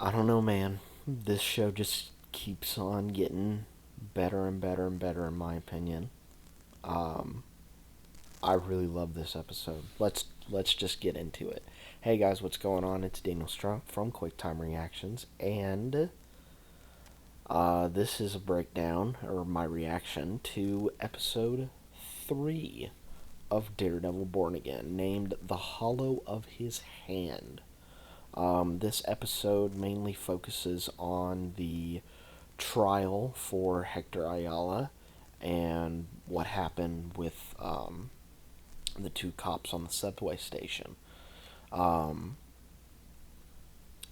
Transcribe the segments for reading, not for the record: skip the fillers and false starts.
I don't know, man. This show just keeps on getting better and better and better, in my opinion. Um, I really love this episode. Let's just get into it. Hey guys, what's going on? It's Daniel Strunk from QuickTime Reactions, and this is a breakdown or my reaction to episode 3 of Daredevil Born Again, named "The Hollow of His Hand." This episode mainly focuses on the trial for Hector Ayala and what happened with the two cops on the subway station. Um,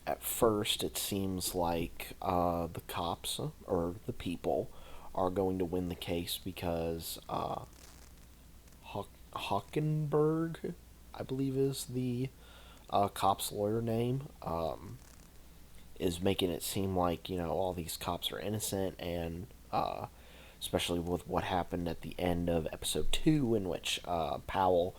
at first, it seems like the cops or the people are going to win the case because Hockenberg, I believe, is the cop's lawyer name. Is making it seem like all these cops are innocent, and especially with what happened at the end of episode 2, in which Powell,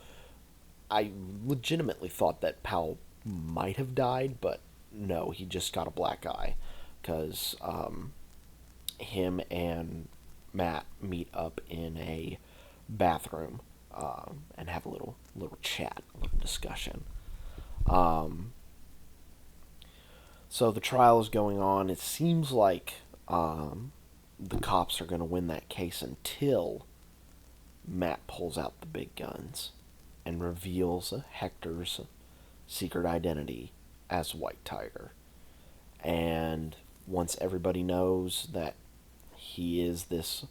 I legitimately thought that Powell might have died, but no, he just got a black eye because him and Matt meet up in a bathroom and have a little chat, a little discussion. Um, So the trial is going on. It seems like the cops are going to win that case until Matt pulls out the big guns and reveals Hector's secret identity as White Tiger. And once everybody knows that he is this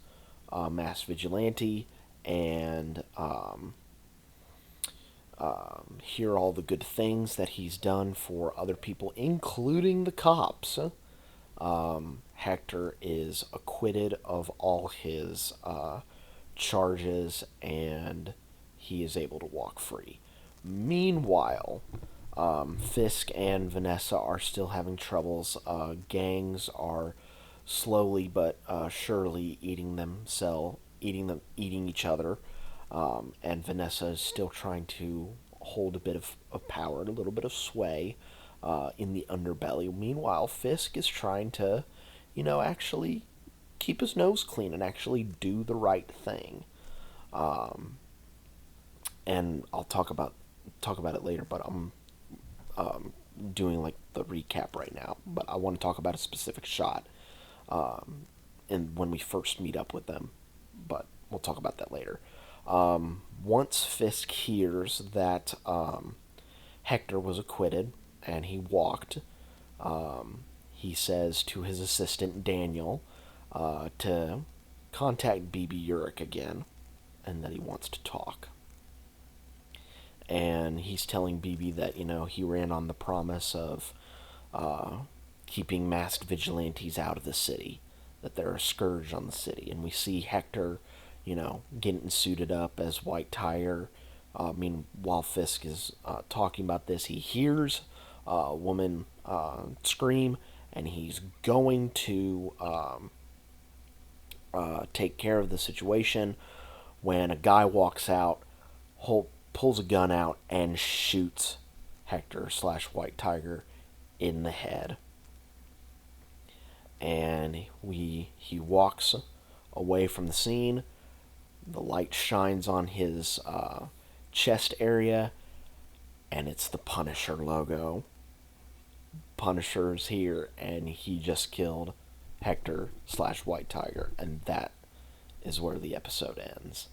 mass vigilante and hear all the good things that he's done for other people, including the cops, Hector is acquitted of all his charges and he is able to walk free. Meanwhile, Fisk and Vanessa are still having troubles. Gangs are slowly but surely eating each other. And Vanessa is still trying to hold a bit of power, a little bit of sway in the underbelly. Meanwhile, Fisk is trying to, actually keep his nose clean and actually do the right thing. Um, and I'll talk about it later, but I'm doing like the recap right now. But I want to talk about a specific shot, and when we first meet up with them. But we'll talk about that later. Once Fisk hears that Hector was acquitted and he walked, he says to his assistant Daniel to contact BB Urich again and that he wants to talk. And he's telling BB that, he ran on the promise of keeping masked vigilantes out of the city, that they're a scourge on the city. And we see Hector, getting suited up as White Tiger. While Fisk is talking about this, he hears a woman scream, and he's going to take care of the situation when a guy walks out, pulls a gun out, and shoots Hector slash White Tiger in the head. And he walks away from the scene. The light shines on his chest area, and it's the Punisher logo. Punisher's here, and he just killed Hector slash White Tiger, and that is where the episode ends.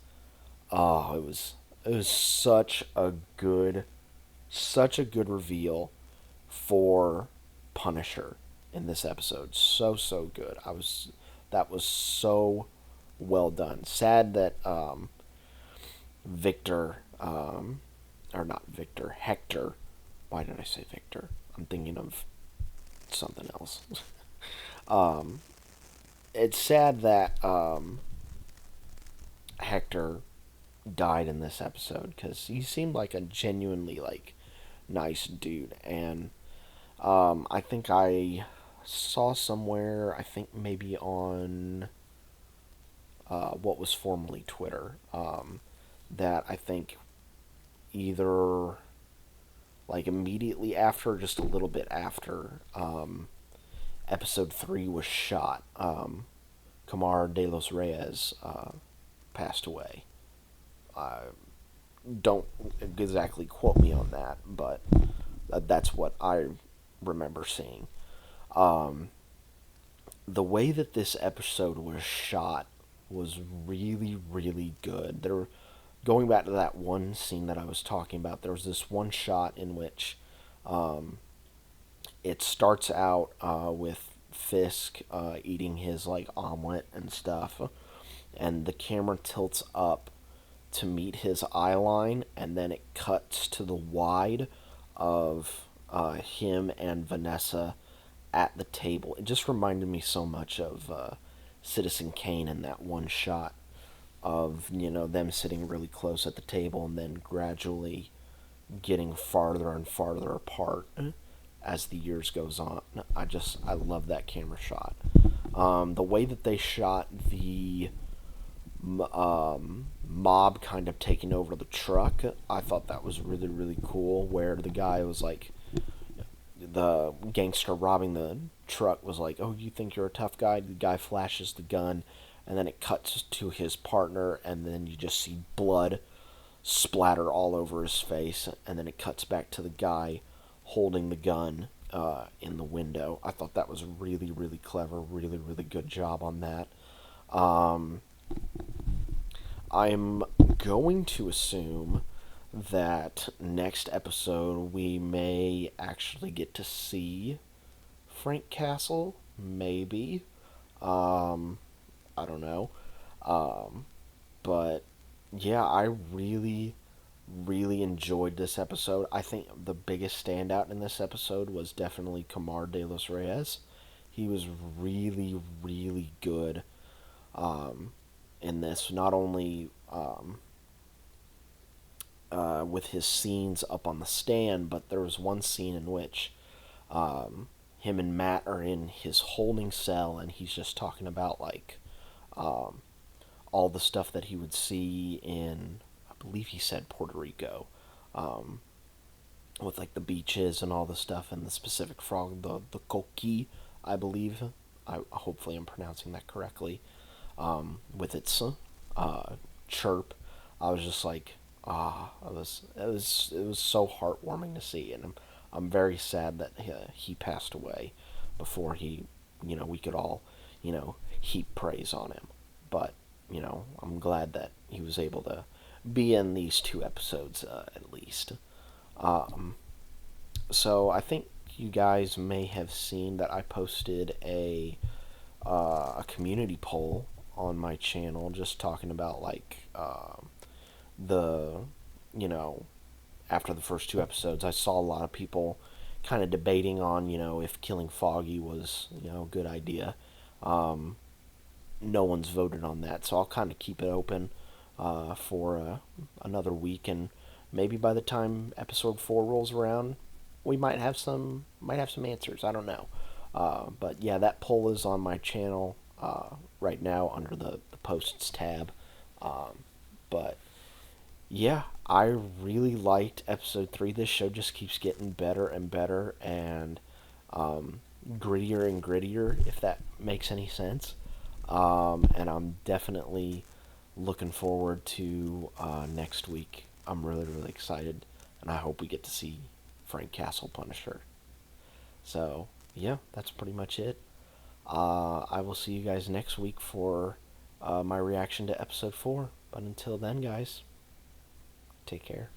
Oh, it was such a good reveal for Punisher in this episode. So good. That was so well done. Sad that Victor, or not Victor, Hector. Why did I say Victor? I'm thinking of something else. um, it's sad that Hector died in this episode because he seemed like a genuinely nice dude, and I think I saw somewhere, I think maybe on what was formerly Twitter, that I think either immediately after, or just a little bit after, episode 3 was shot. Camar de los Reyes passed away. Don't exactly quote me on that, but that's what I remember seeing. Um, the way that this episode was shot was really, really good. There, going back to that one scene that I was talking about, there was this one shot in which um, it starts out with Fisk eating his like omelet and stuff, and the camera tilts up to meet his eye line, and then it cuts to the wide of him and Vanessa at the table. It just reminded me so much of Citizen Kane in that one shot of, them sitting really close at the table and then gradually getting farther and farther apart as the years goes on. I love that camera shot. The way that they shot the mob kind of taking over the truck, I thought that was really, really cool, where the guy was like, the gangster robbing the truck was like, "Oh, you think you're a tough guy?" The guy flashes the gun, and then it cuts to his partner, and then you just see blood splatter all over his face, and then it cuts back to the guy holding the gun in the window. I thought that was really, really clever, really, really good job on that. I'm going to assume that next episode we may actually get to see Frank Castle, maybe. I don't know. But yeah, I really, really enjoyed this episode. I think the biggest standout in this episode was definitely Camar de los Reyes. He was really, really good in this. Not only with his scenes up on the stand, but there was one scene in which him and Matt are in his holding cell, and he's just talking about like all the stuff that he would see in, I believe he said Puerto Rico, with like the beaches and all the stuff, and the specific frog, the coqui, I believe. Hopefully I'm pronouncing that correctly. With its chirp, I was just like, it was so heartwarming to see, and I'm very sad that he passed away before we could all, heap praise on him. But I'm glad that he was able to be in these 2 episodes at least. So I think you guys may have seen that I posted a community poll on my channel, just talking about like the after the first 2 episodes, I saw a lot of people kind of debating on if killing Foggy was a good idea. No one's voted on that, so I'll kind of keep it open for another week, and maybe by the time episode 4 rolls around, we might have some answers. I don't know. But yeah, that poll is on my channel right now under the posts tab. But yeah, I really liked episode 3. This show just keeps getting better and better, and grittier and grittier, if that makes any sense. And I'm definitely looking forward to next week. I'm really, really excited, and I hope we get to see Frank Castle Punisher. So yeah, that's pretty much it. I will see you guys next week for my reaction to episode 4. But until then, guys, take care.